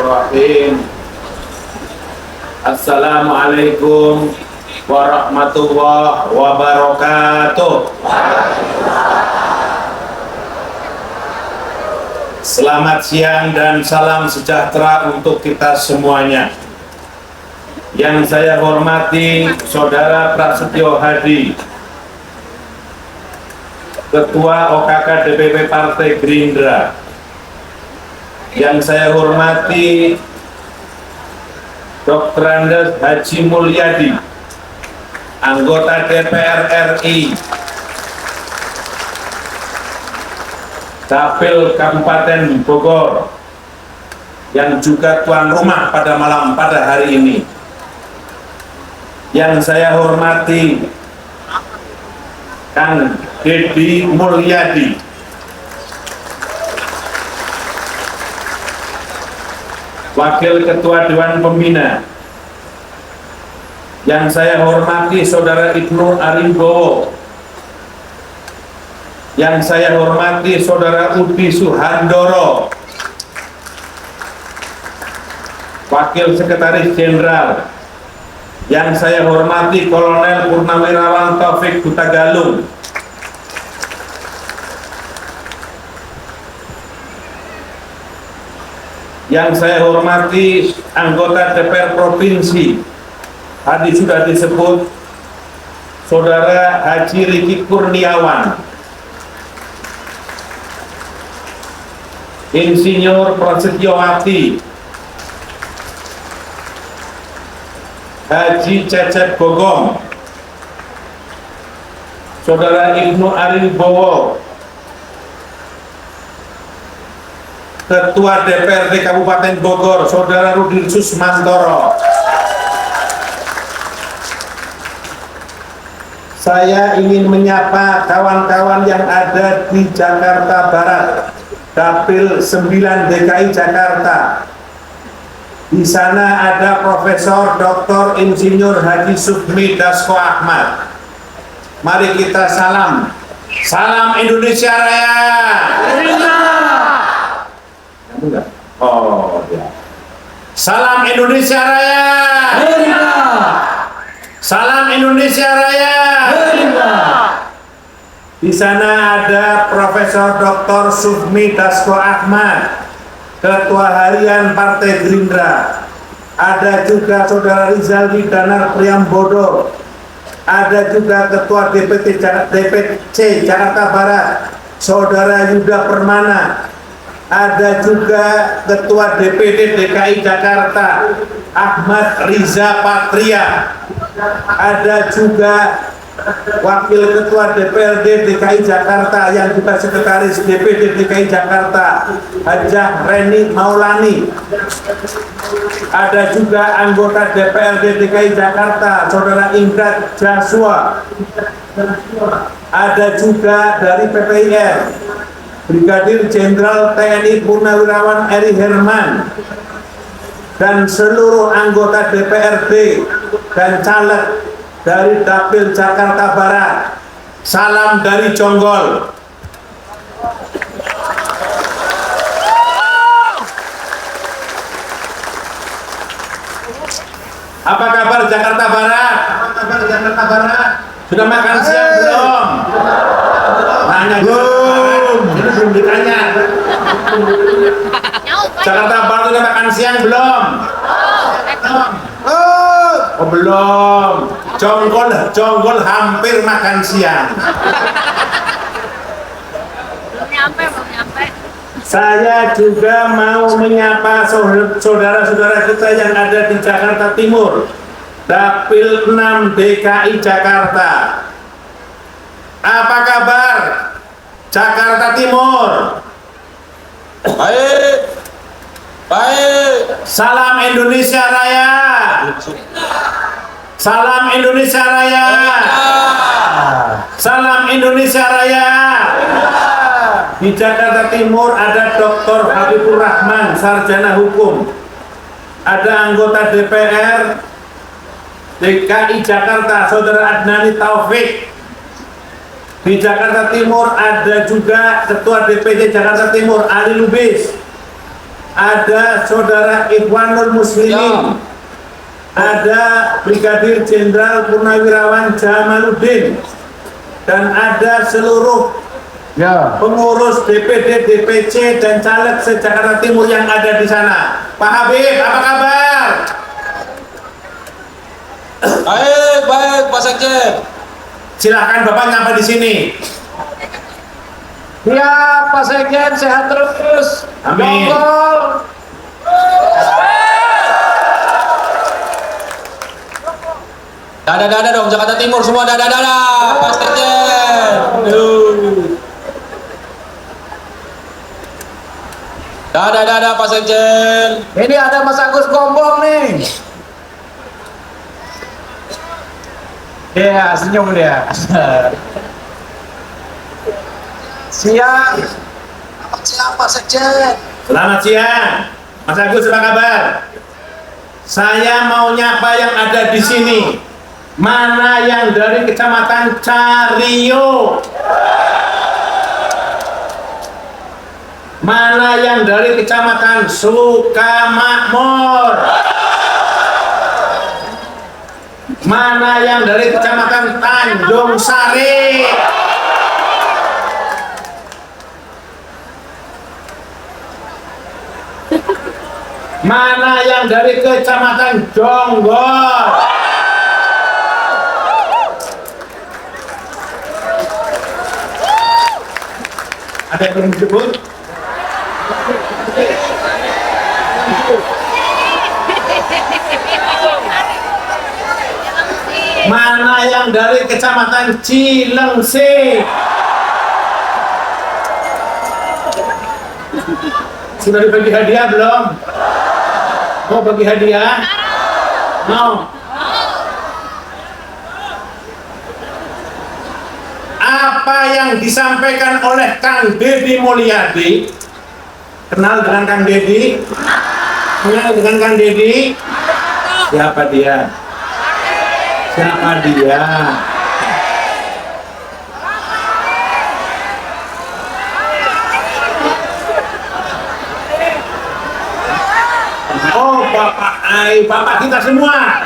Bismillahirrahmanirrahim. Assalamualaikum warahmatullahi wabarakatuh. Selamat siang dan salam sejahtera untuk kita semuanya. Yang saya hormati Saudara Prasetyo Hadi, Ketua OKK DPP Partai Gerindra. Yang saya hormati Dr. Andes Haji Mulyadi, anggota DPR RI, Dapil Kabupaten Bogor, yang juga tuan rumah pada hari ini. Yang saya hormati Kang Deddy Mulyadi, Wakil Ketua Dewan Pembina. Yang saya hormati Saudara Ibnu Arimbowo. Yang saya hormati Saudara Udi Suhandoro, Wakil Sekretaris Jenderal. Yang saya hormati Kolonel Purnawirawan Taufik Hutagalung. Yang saya hormati anggota DPR Provinsi, tadi sudah disebut Saudara Haji Riki Kurniawan, Insinyur Prasetyowati, Haji Cecep Gogong, Saudara Ibnu Arimbowo, Ketua DPRD Kabupaten Bogor, Saudara Rudi Susmantoro. Saya ingin menyapa kawan-kawan yang ada di Jakarta Barat, Dapil 9 DKI Jakarta. Di sana ada Profesor Dr. Insinyur Haji Sufmi Dasko Ahmad. Mari kita salam. Salam Indonesia Raya. Oh ya. Salam Indonesia Raya. Salam Indonesia Raya. Di sana ada Profesor Dr. Sufmi Dasko Ahmad, Ketua Harian Partai Gerindra. Ada juga Saudara Rizaldi Danar Priambodo. Ada juga Ketua DPC Jakarta Barat, Saudara Yuda Permana. Ada juga Ketua DPD DKI Jakarta, Ahmad Riza Patria. Ada juga Wakil Ketua DPRD DKI Jakarta yang juga Sekretaris DPD DKI Jakarta, Hajah Reni Maulani. Ada juga anggota DPRD DKI Jakarta, Saudara Indra Jaswa. Ada juga dari PPIR, Brigadir Jenderal TNI Purnawirawan Eri Herman, dan seluruh anggota DPRD dan caleg dari Dapil Jakarta Barat. Salam dari Jonggol. Apa kabar Jakarta Barat? Sudah makan siang belum? Nanya belum. Ini belum ditanya. Jakarta Barat sudah makan siang belum? Oh belum. Jonggol hampir makan siang. Belum nyampe. Saya juga mau menyapa saudara-saudara kita yang ada di Jakarta Timur, Dapil 6 DKI Jakarta. Apa kabar Jakarta Timur? Baik. Salam Indonesia Raya. Salam Indonesia Raya. Salam Indonesia Raya. Di Jakarta Timur ada Dr. Habibur Rahman, sarjana hukum. Ada anggota DPR DKI Jakarta, Saudara Adnani Taufik. Di Jakarta Timur ada juga Ketua DPD Jakarta Timur, Ali Lubis. ada Saudara Ikhwanul Muslimin, ada Brigadir Jenderal Purnawirawan Jamaluddin, dan ada seluruh pengurus DPD, DPC, dan caleg se-Jakarta Timur yang ada di sana. Pak Habib, apa kabar? Baik, Pak Sekjen. Silahkan Bapak nyapa di sini. Ya, Pak Sekjen sehat terus. Amin. Monggo. Dada dong, Jakarta Timur semua dada Pak Sekjen. Dada Pak Sekjen. Ini ada Mas Agus Gombong nih. Ya, senyum dia. Siang. Siapa Sekjen? Selamat siang, Mas Agus, apa kabar? Saya mau nyapa yang ada di sini. Mana yang dari Kecamatan Cario? Mana yang dari Kecamatan Sukamakmur? Mana yang dari Kecamatan Tanjung Sari? Mana yang dari Kecamatan Jonggol? Ada yang belum disebut? Mana yang dari Kecamatan Cilengsi? Sudah dibagi hadiah belum? Mau bagi hadiah? Mau? Apa yang disampaikan oleh Kang Deddy Mulyadi? Kenal dengan Kang Deddy? Kenal dengan Kang Deddy? Siapa dia? Siapa dia? Oh, Bapak kita semua.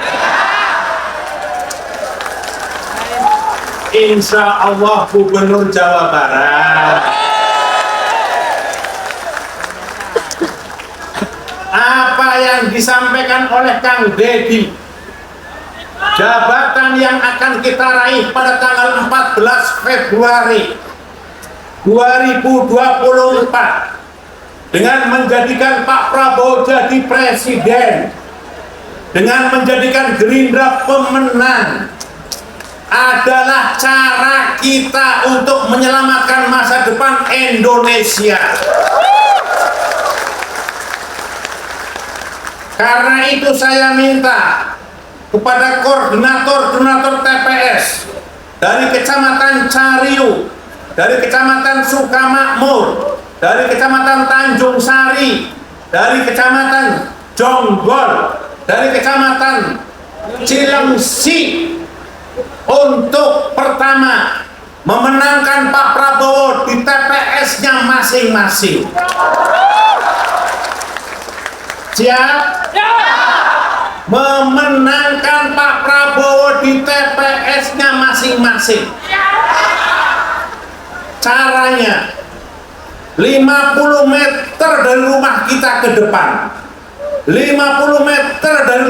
Insya Allah Gubernur Jawa Barat. Apa yang disampaikan oleh Kang Deddy, jabatan yang akan kita raih pada tanggal 14 Februari 2024 dengan menjadikan Pak Prabowo jadi presiden, dengan menjadikan Gerindra pemenang, adalah cara kita untuk menyelamatkan masa depan Indonesia. Karena itu saya minta kepada koordinator TPS dari Kecamatan Cario, dari Kecamatan Sukamakmur, dari Kecamatan Tanjung Sari, dari Kecamatan Jonggol, dari Kecamatan Cilengsi, untuk pertama memenangkan Pak Prabowo di TPS-nya masing-masing. Siap? Memenangkan Pak Prabowo di TPS-nya masing-masing. Caranya 50 meter dari rumah kita ke depan, 50 meter dari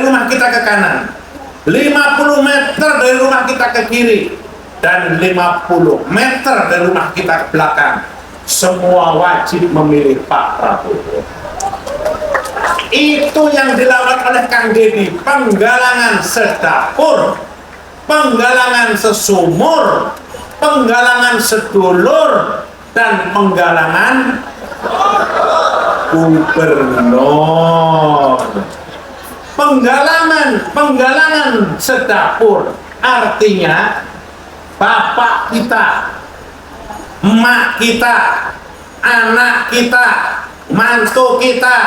rumah kita ke kanan, 50 meter dari rumah kita ke kiri, dan 50 meter dari rumah kita ke belakang. Semua wajib memilih Pak Prabowo. Itu yang dilakukan oleh Kang Deddy. Penggalangan sedapur, penggalangan sesumur, penggalangan sedulur, dan penggalangan gubernur. Penggalangan sedapur artinya bapak kita, emak kita, anak kita, mantu kita,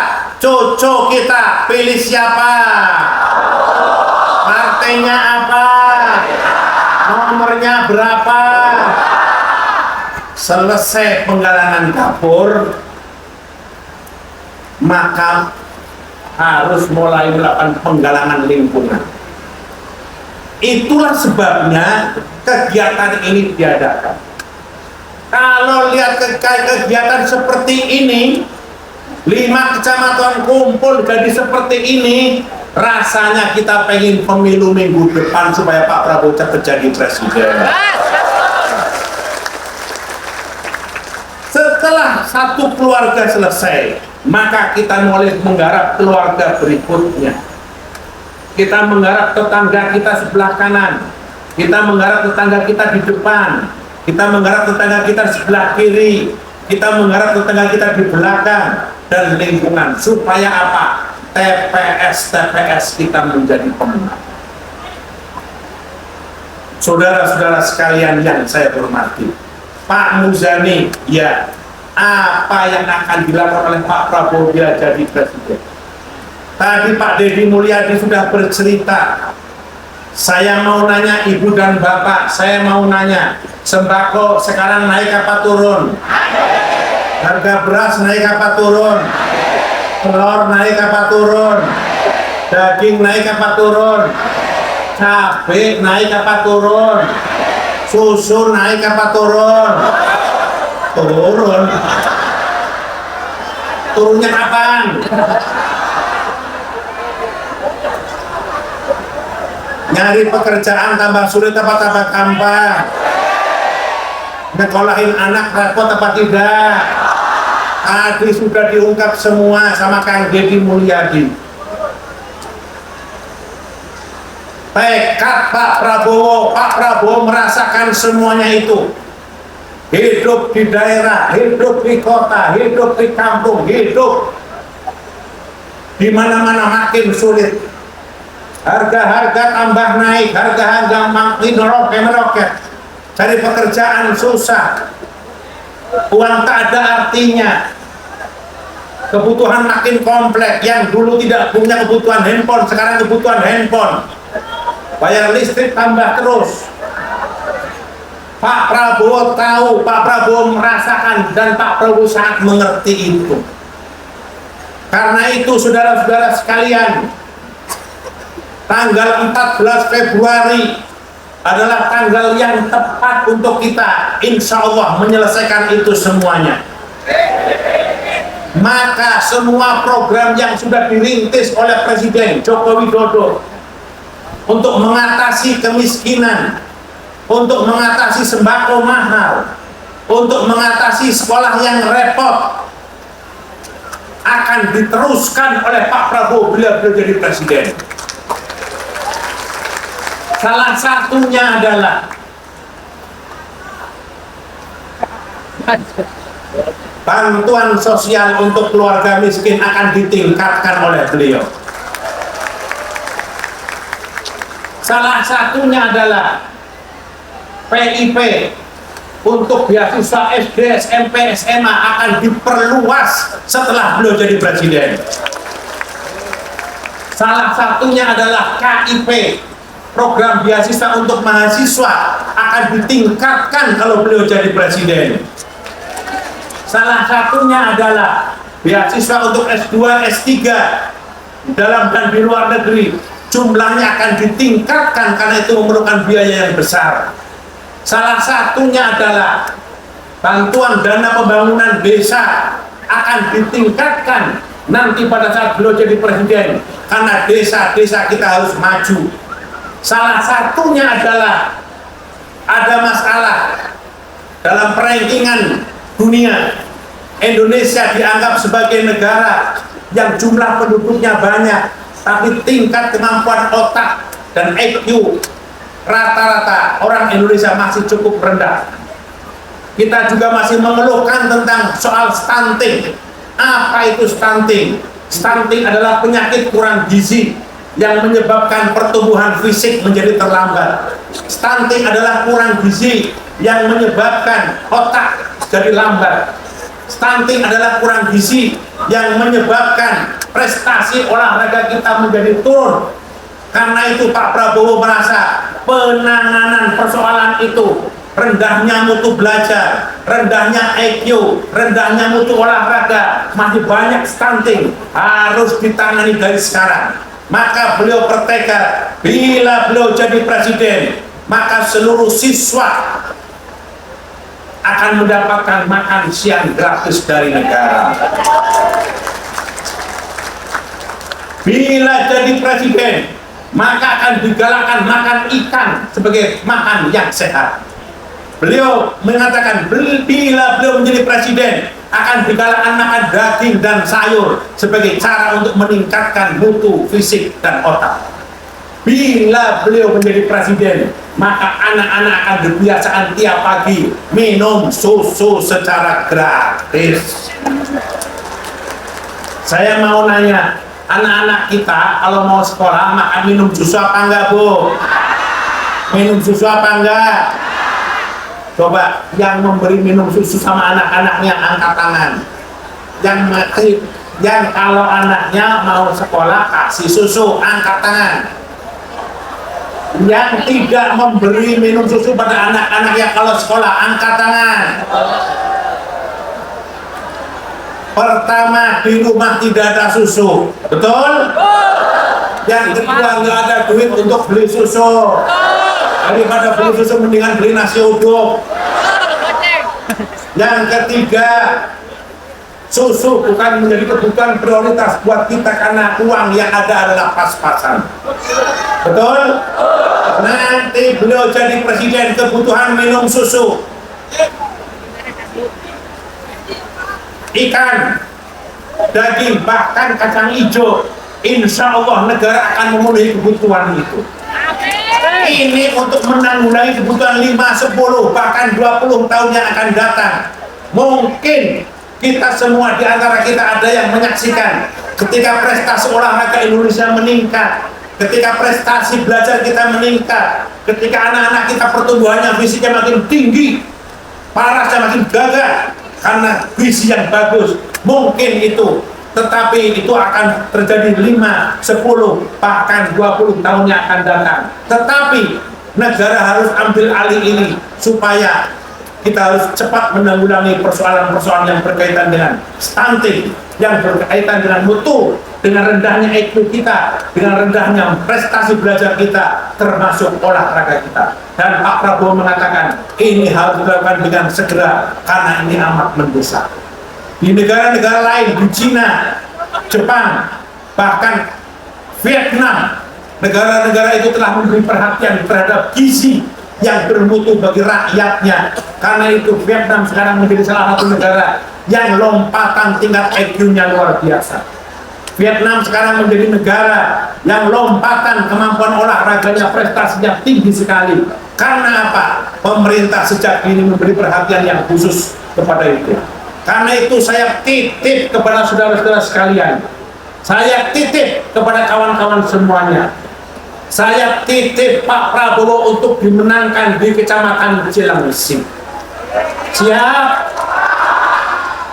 cucu kita, pilih siapa? Partainya apa? Nomornya berapa? Selesai penggalangan dapur, maka harus mulai melakukan penggalangan lingkungan. Itulah sebabnya kegiatan ini diadakan. Kalau lihat kegiatan seperti ini, 5 kecamatan kumpul jadi seperti ini, rasanya kita pengen pemilu minggu depan supaya Pak Prabowo cepat jadi presiden. Setelah satu keluarga selesai, maka kita mulai menggarap keluarga berikutnya. Kita menggarap tetangga kita sebelah kanan, kita menggarap tetangga kita di depan, kita menggarap tetangga kita di sebelah kiri, kita menggarap tetangga kita di belakang, dan lingkungan. Supaya apa? TPS kita menjadi pemenang. Saudara-saudara sekalian yang saya hormati, Pak Muzani, ya, apa yang akan dilakukan oleh Pak Prabowo bila jadi presiden? Tadi Pak Deddy Mulyadi sudah bercerita. Saya mau nanya Ibu dan Bapak, saya mau nanya, sembako sekarang naik apa turun? Harga beras naik apa turun? Telur naik apa turun? Daging naik apa turun? Cabai naik apa turun? Susu naik apa turun? Turun. Turunnya kapan? Nyari pekerjaan tambah sulit apa tambah gampang? Nyekolahin anak repot apa tidak? Tadi sudah diungkap semua sama Kang Deddy Mulyadi. Tekad Pak Prabowo merasakan semuanya itu. Hidup di daerah, hidup di kota, hidup di kampung, hidup di mana-mana makin sulit. Harga-harga tambah naik, harga-harga makin meroket. Cari pekerjaan susah, uang tak ada artinya. Kebutuhan makin kompleks. Yang dulu tidak punya kebutuhan handphone, sekarang kebutuhan handphone. Bayar listrik tambah terus. Pak Prabowo tahu, Pak Prabowo merasakan, dan Pak Prabowo sangat mengerti itu. Karena itu saudara-saudara sekalian, tanggal 14 Februari adalah tanggal yang tepat untuk kita insya Allah menyelesaikan itu semuanya. Maka semua program yang sudah dirintis oleh Presiden Joko Widodo untuk mengatasi kemiskinan, untuk mengatasi sembako mahal, untuk mengatasi sekolah yang repot, akan diteruskan oleh Pak Prabowo bila beliau jadi presiden. Salah satunya adalah bantuan sosial untuk keluarga miskin akan ditingkatkan oleh beliau. Salah satunya adalah PIP untuk beasiswa SD, SMP, SMA akan diperluas setelah beliau jadi presiden. Salah satunya adalah KIP, program beasiswa untuk mahasiswa, akan ditingkatkan kalau beliau jadi presiden. Salah satunya adalah beasiswa untuk S2, S3 dalam dan di luar negeri, jumlahnya akan ditingkatkan karena itu memerlukan biaya yang besar. Salah satunya adalah bantuan dana pembangunan desa akan ditingkatkan nanti pada saat beliau jadi presiden, karena desa-desa kita harus maju. Salah satunya adalah ada masalah dalam perankingan dunia. Indonesia dianggap sebagai negara yang jumlah penduduknya banyak, tapi tingkat kemampuan otak dan IQ rata-rata orang Indonesia masih cukup rendah. Kita juga masih mengeluhkan tentang soal stunting. Apa itu stunting? Stunting adalah penyakit kurang gizi yang menyebabkan pertumbuhan fisik menjadi terlambat. Stunting adalah kurang gizi yang menyebabkan otak jadi lambat. Stunting adalah kurang gizi yang menyebabkan prestasi olahraga kita menjadi turun. Karena itu Pak Prabowo merasa penanganan persoalan itu rendahnya mutu belajar, rendahnya IQ, rendahnya mutu olahraga, masih banyak stunting, harus ditangani dari sekarang. Maka beliau bertekad, bila beliau jadi presiden, maka seluruh siswa akan mendapatkan makan siang gratis dari negara. Bila jadi presiden, maka akan digalakkan makan ikan sebagai makan yang sehat. Beliau mengatakan bila beliau menjadi presiden, akan digalakkan makan daging dan sayur sebagai cara untuk meningkatkan mutu fisik dan otak. Bila beliau menjadi presiden, maka anak-anak akan dibiasakan tiap pagi minum susu secara gratis. Saya mau nanya, anak-anak kita kalau mau sekolah makan minum susu apa enggak, Bu? Minum susu apa enggak? Coba yang memberi minum susu sama anak-anaknya angkat tangan. Yang kalau anaknya mau sekolah kasih susu angkat tangan. Yang tidak memberi minum susu pada anak-anaknya kalau sekolah angkat tangan. Pertama, di rumah tidak ada susu, betul? Yang kedua, nggak ada duit untuk beli susu. Daripada beli susu mendingan beli nasi uduk. Yang ketiga, susu bukan menjadi kebutuhan prioritas buat kita karena uang yang ada adalah pas-pasan. Betul? Nanti beliau jadi presiden, kebutuhan minum susu, ikan, daging, bahkan kacang hijau, insya Allah negara akan memenuhi kebutuhan itu. Ini untuk menanggulangi kebutuhan 5, 10, bahkan 20 tahun yang akan datang. Mungkin kita semua di antara kita ada yang menyaksikan ketika prestasi olahraga Indonesia meningkat, ketika prestasi belajar kita meningkat, ketika anak-anak kita pertumbuhannya fisiknya makin tinggi, parasnya makin gagah karena visi yang bagus. Mungkin itu, tetapi itu akan terjadi 5, 10, bahkan 20 tahun yang akan datang. Tetapi negara harus ambil alih ini supaya kita harus cepat menanggulangi persoalan-persoalan yang berkaitan dengan stunting, yang berkaitan dengan mutu, dengan rendahnya IQ kita, dengan rendahnya prestasi belajar kita, termasuk olahraga kita. Dan Pak Prabowo mengatakan ini harus dilakukan dengan segera karena ini amat mendesak. Di negara-negara lain, di Cina, Jepang, bahkan Vietnam, negara-negara itu telah memberi perhatian terhadap gizi yang bermutu bagi rakyatnya. Karena itu Vietnam sekarang menjadi salah satu negara yang lompatan tingkat IQ-nya luar biasa. Vietnam sekarang menjadi negara yang lompatan kemampuan olahraganya, prestasinya tinggi sekali. Karena apa? Pemerintah sejak ini memberi perhatian yang khusus kepada itu. Karena itu saya titip kepada saudara-saudara sekalian, saya titip kepada kawan-kawan semuanya, saya titip Pak Prabowo untuk dimenangkan di Kecamatan Cilengsi. Siap?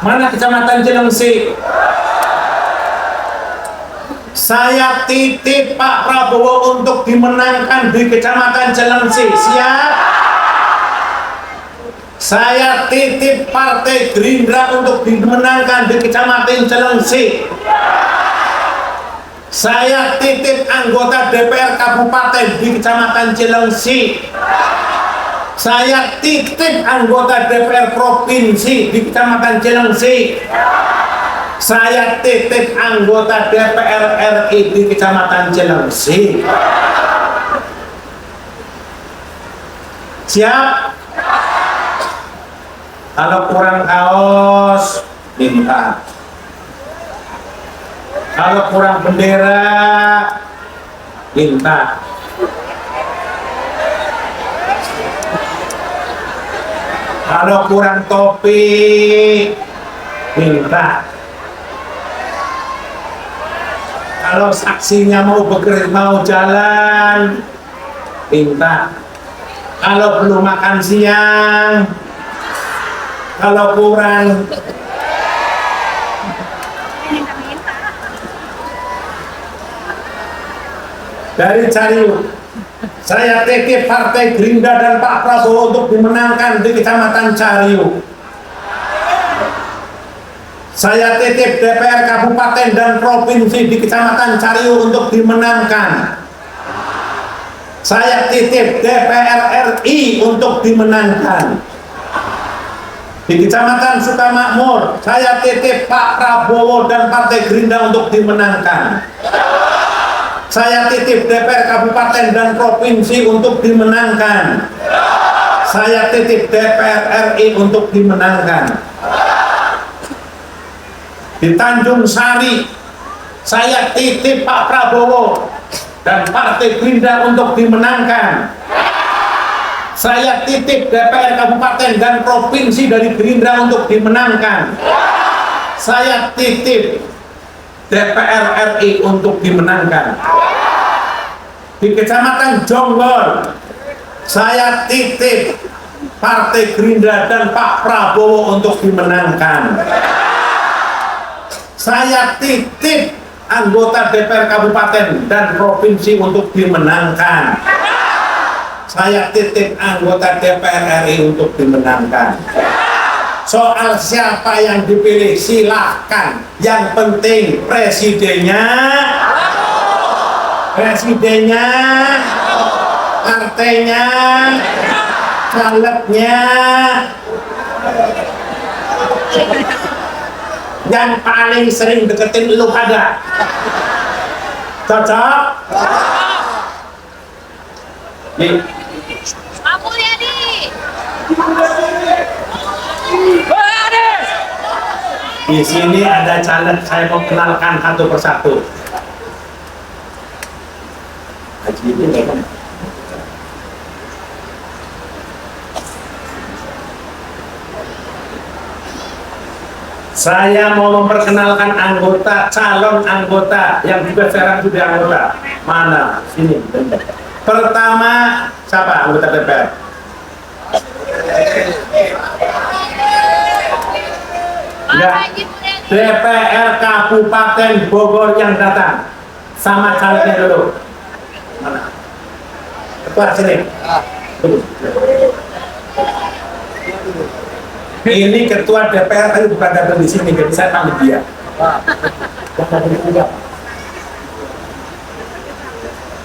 Mana Kecamatan Cilengsi? Saya titip Pak Prabowo untuk dimenangkan di Kecamatan Cilengsi. Siap? Saya titip Partai Gerindra untuk dimenangkan di Kecamatan Cilengsi. Saya titip anggota DPR Kabupaten di Kecamatan Cilengsi. Saya titip anggota DPR Provinsi di Kecamatan Cilengsi. Saya titip anggota DPR RI di Kecamatan Cilengsi. Siap? Kalau kurang kaos, minta. Kalau kurang bendera, minta. Kalau kurang topi, minta. Kalau saksinya mau jalan, minta. Kalau belum makan siang, kalau kurang dari Saya titip Partai Gerindra dan Pak Prabowo untuk dimenangkan di Kecamatan Cariu. Saya titip DPR Kabupaten dan Provinsi di Kecamatan Cariu untuk dimenangkan. Saya titip DPR RI untuk dimenangkan. Di Kecamatan Sukamakmur, saya titip Pak Prabowo dan Partai Gerindra untuk dimenangkan. Saya titip DPR Kabupaten dan Provinsi untuk dimenangkan. Saya titip DPR RI untuk dimenangkan. Di Tanjung Sari, saya titip Pak Prabowo dan Partai Gerindra untuk dimenangkan. Saya titip DPR Kabupaten dan Provinsi dari Gerindra untuk dimenangkan. Saya titip DPR RI untuk dimenangkan. Di Kecamatan Jonggol, saya titip Partai Gerindra dan Pak Prabowo untuk dimenangkan. Saya titip anggota DPR Kabupaten dan Provinsi untuk dimenangkan. Saya titip anggota DPR RI untuk dimenangkan. Soal siapa yang dipilih silahkan. Yang penting presidennya, partainya, calegnya. Yang paling sering deketin lu pada. Cocok? Nih. Pak Mulyadi. Di sini ada caleg, saya mau kenalkan satu persatu. Saya mau memperkenalkan calon anggota yang juga sekarang sudah anggota. Mana? Sini. Pertama, siapa anggota DPR? Enggak. DPR Kabupaten Bogor yang datang. Sama calegnya dulu. Mana? Ketua sini. Tunggu. Ini ketua DPR tadi bukan datang di sini, jadi saya panggil dia.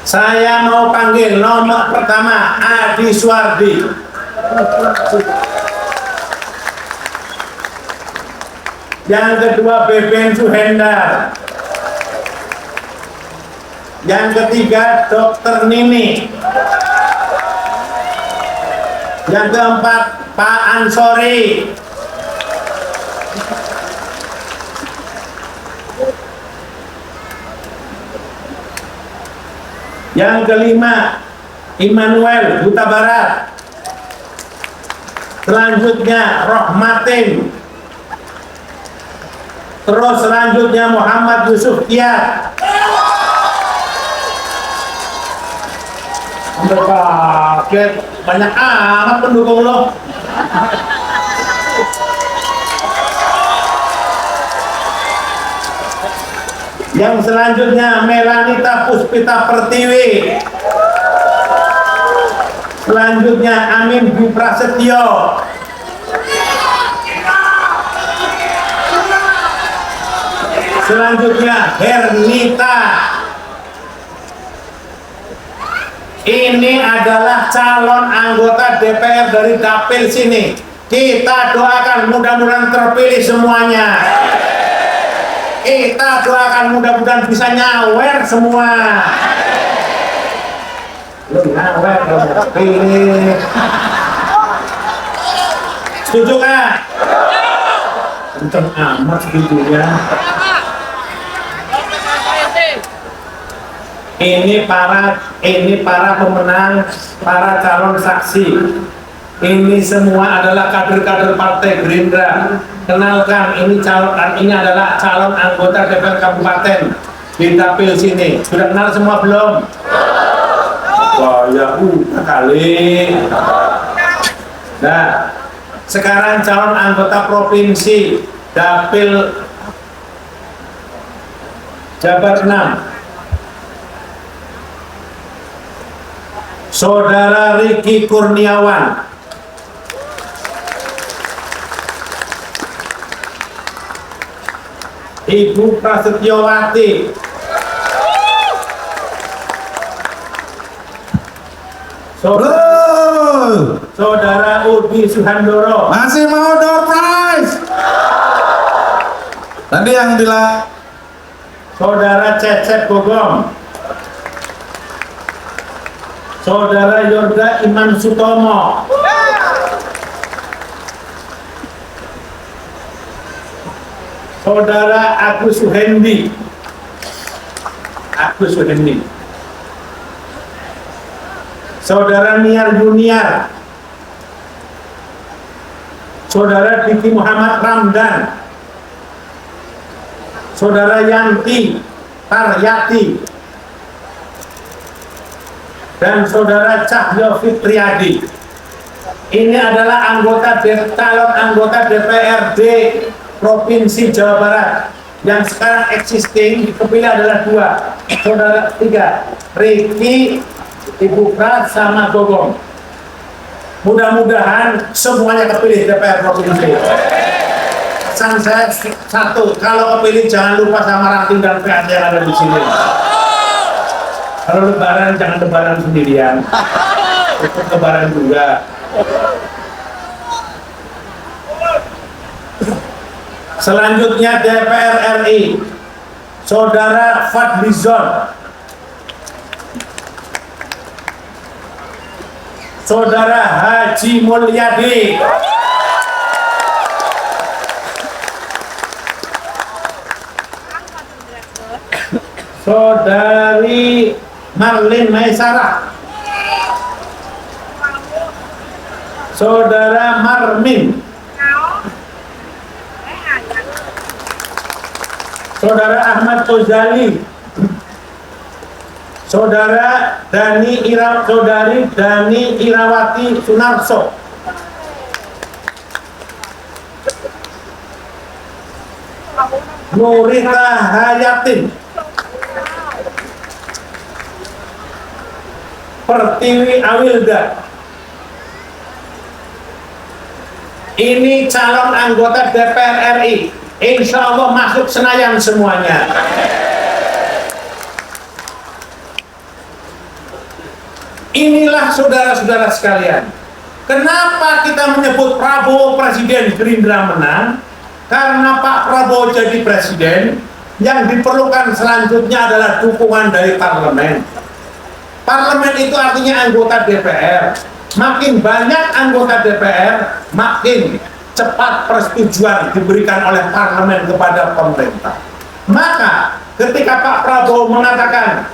Saya mau panggil nomor pertama Adi Suwardi. Yang kedua Beben Suhendar. Yang ketiga Dr. Nini. Yang keempat Pak Ansori. Yang kelima Immanuel Huta Barat. Selanjutnya Rohmatin. Terus selanjutnya Muhammad Yusuf Tiat. Kaget, banyak amat pendukung lo. Yang selanjutnya Melanita Puspita Pertiwi. Selanjutnya Amin Dwi Prasetyo. Selanjutnya Hernita. Ini adalah calon anggota DPR dari Dapil sini. Kita doakan mudah-mudahan terpilih semuanya. Kita doakan mudah-mudahan bisa nyawer semua. Lu nyawer dong terpilih. Setuju kan? Kenceng amat setujunya. Ini para pemenang, para calon saksi. Ini semua adalah kader-kader Partai Gerindra. Kenalkan, ini adalah calon anggota DPR Kabupaten di Dapil sini. Sudah kenal semua belum? Wah, ya udah kali. Nah, sekarang calon anggota provinsi Dapil Jabar 6. Saudara Riki Kurniawan, Ibu Prasetyowati, Saudara Udi Suhandoro. Masih mau door prize? Tadi yang bilang Saudara Cecep Gogong, Saudara Yorga Iman Sutomo, Saudara Agus Suhendi, Saudara Niar Junior, Saudara Diki Muhammad Ramdan, Saudara Yanti Taryati, dan Saudara Cahyo Fitriadi. Ini adalah calon anggota DPRD Provinsi Jawa Barat yang sekarang existing, dipilih adalah 2, saudara 3, Riki, Ibu Pras, sama Gogong. Mudah-mudahan semuanya kepilih DPR Provinsi. Pesan saya 1, kalau kepilih jangan lupa sama ranting dan PAC yang ada di sini. Kalau lebaran jangan lebaran sendirian, ikut lebaran juga. Selanjutnya DPR RI, Saudara Fadlizon, Saudara Haji Mulyadi, Saudari Marlin Maisara, Saudara Marmin, Saudara Ahmad Ozali, Saudara Saudari Dani Irawati Sunarso, Nurita Hayatin, Pertiwi Awilda. Ini calon anggota DPR RI. Insya Allah masuk Senayan semuanya. Inilah saudara-saudara sekalian, kenapa kita menyebut Prabowo Presiden Gerindra menang? Karena Pak Prabowo jadi presiden, yang diperlukan selanjutnya adalah dukungan dari parlemen. Parlemen itu artinya anggota DPR. Makin banyak anggota DPR, makin cepat persetujuan diberikan oleh parlemen kepada pemerintah. Maka ketika Pak Prabowo mengatakan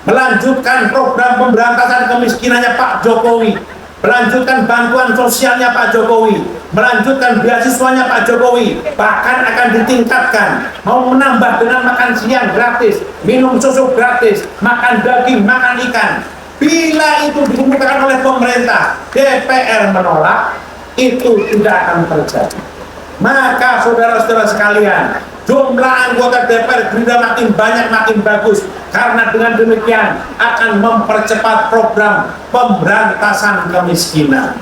melanjutkan program pemberantasan kemiskinannya Pak Jokowi, melanjutkan bantuan sosialnya Pak Jokowi, melanjutkan beasiswanya Pak Jokowi, bahkan akan ditingkatkan, mau menambah dengan makan siang gratis, minum susu gratis, makan daging, makan ikan. Bila itu dikemukakan oleh pemerintah, DPR menolak, itu tidak akan terjadi. Maka saudara-saudara sekalian, jumlah anggota DPR Gerindra makin banyak makin bagus, karena dengan demikian akan mempercepat program pemberantasan kemiskinan.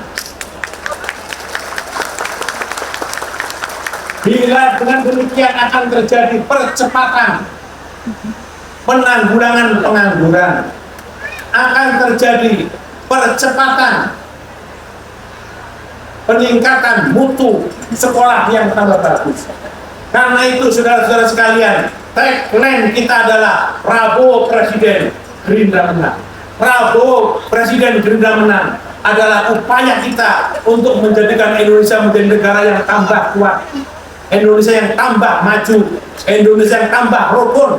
Bila dengan demikian akan terjadi percepatan penanggulangan pengangguran, akan terjadi percepatan peningkatan mutu sekolah yang tambah bagus. Karena itu saudara-saudara sekalian, tagline kita adalah Prabowo Presiden Gerindra menang. Prabowo Presiden Gerindra menang adalah upaya kita untuk menjadikan Indonesia menjadi negara yang tambah kuat, Indonesia yang tambah maju, Indonesia yang tambah rukun,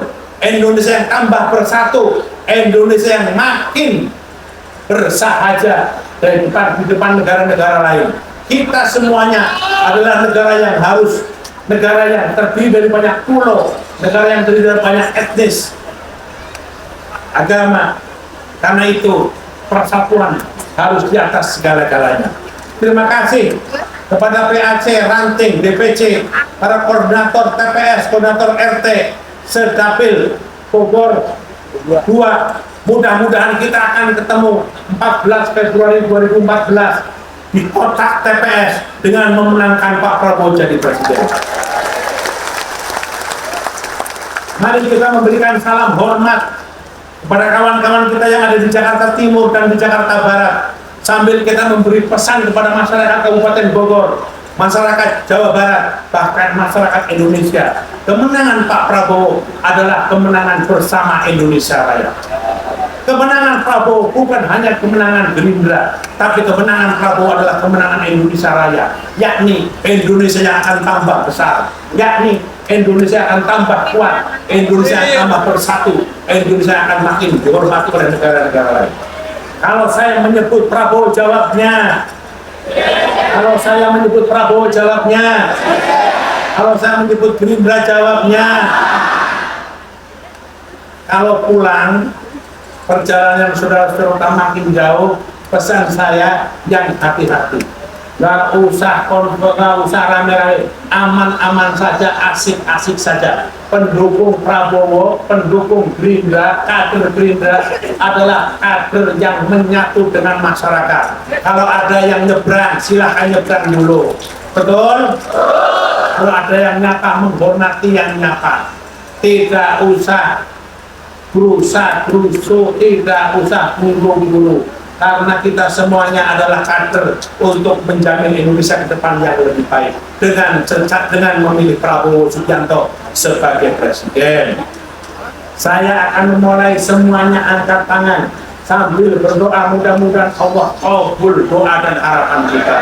Indonesia yang tambah bersatu, Indonesia yang makin bersahaja di depan negara-negara lain. Kita semuanya adalah negara yang negara yang terdiri dari banyak pulau, negara yang terdiri dari banyak etnis, agama. Karena itu persatuan harus di atas segala-galanya. Terima kasih kepada PAC, Ranting, DPC, para koordinator TPS, koordinator RT, Sedapil, Bogor, Dua, mudah-mudahan kita akan ketemu 14 Februari 2014 di kotak TPS dengan memenangkan Pak Prabowo jadi presiden. Mari kita memberikan salam hormat kepada kawan-kawan kita yang ada di Jakarta Timur dan di Jakarta Barat, sambil kita memberi pesan kepada masyarakat Kabupaten Bogor, masyarakat Jawa Barat, bahkan masyarakat Indonesia. Kemenangan Pak Prabowo adalah kemenangan bersama Indonesia Raya. Kemenangan Prabowo bukan hanya kemenangan Gerindra, tapi kemenangan Prabowo adalah kemenangan Indonesia Raya, yakni Indonesia yang akan tambah besar, yakni Indonesia akan tambah kuat, Indonesia akan tambah bersatu, Indonesia akan makin dihormati oleh negara-negara lain. Kalau saya menyebut Prabowo, jawabnya. Kalau saya menyebut Prabowo, jawabnya. Kalau saya menyebut Gerindra, jawabnya. Kalau pulang perjalanan saudara-saudara makin jauh, pesan saya yang hati-hati. Gak usah rame-rame, aman-aman saja, asik-asik saja. Pendukung Prabowo, pendukung Gerindra, kader Gerindra adalah kader yang menyatu dengan masyarakat. Kalau ada yang nyebrang, silahkan nyebrang dulu. Betul? Kalau ada yang nyapa, menghormati yang nyapa. Tidak usah berusaha-berusuh, tidak usah buru-buru. Karena kita semuanya adalah kader untuk menjamin Indonesia ke depan yang lebih baik dengan memilih Prabowo Subianto sebagai presiden. Saya akan memulai semuanya angkat tangan sambil berdoa, mudah-mudahan Allah kabul doa dan harapan kita.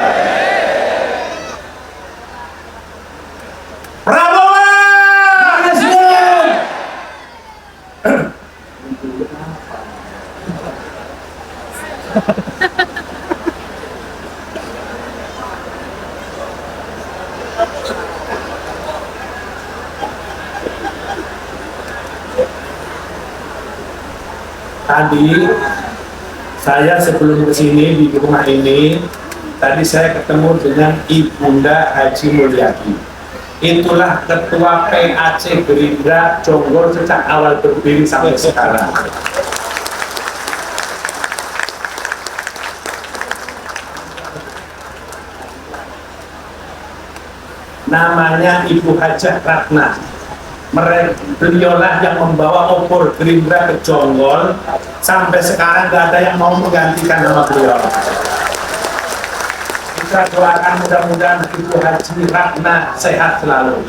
Prabowo presiden. Tadi saya sebelum kesini di rumah ini, tadi saya ketemu dengan Ibunda Haji Mulyadi. Itulah ketua PAC Gerindra Jonggol sejak awal berdiri sampai sekarang. Namanya Ibu Hajah Ratna. Beliaulah yang membawa opor Gerindra ke Jonggol. Sampai sekarang gak ada yang mau menggantikan nama beliau. Kita doakan mudah-mudahan Ibu Haji Ratna sehat selalu.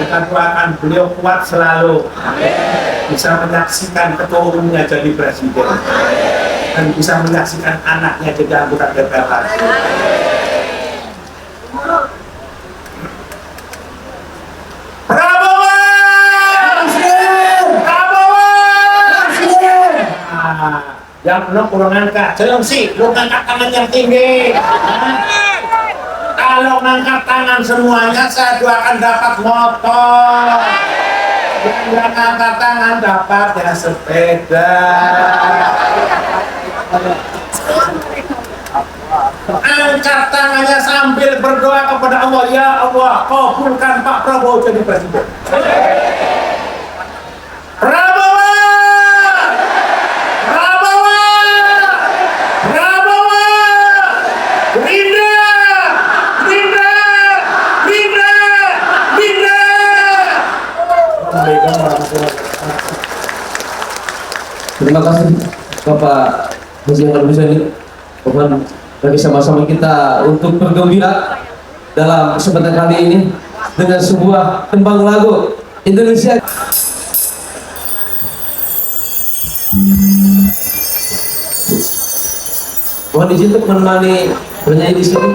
Kita doakan beliau kuat selalu, bisa menyaksikan ketua umumnya jadi presiden, dan bisa menyaksikan anaknya jadi anggota DPR. Yang belum kurang angkat, jangan sih, lu ngangkat tangan yang tinggi. Kalau ngangkat tangan semuanya, saya doakan dapat motor. Yang ngangkat tangan dapat ya sepeda. Angkat tangannya sambil berdoa kepada Allah, ya Allah, kabulkan Pak Prabowo jadi presiden. Terima kasih Bapak Haji Al-Ghazali. Mohon bagi sama-sama kita untuk bergembira dalam kesempatan kali ini dengan sebuah tembang lagu Indonesia. Mohon izin untuk menemani bernyanyi di sini.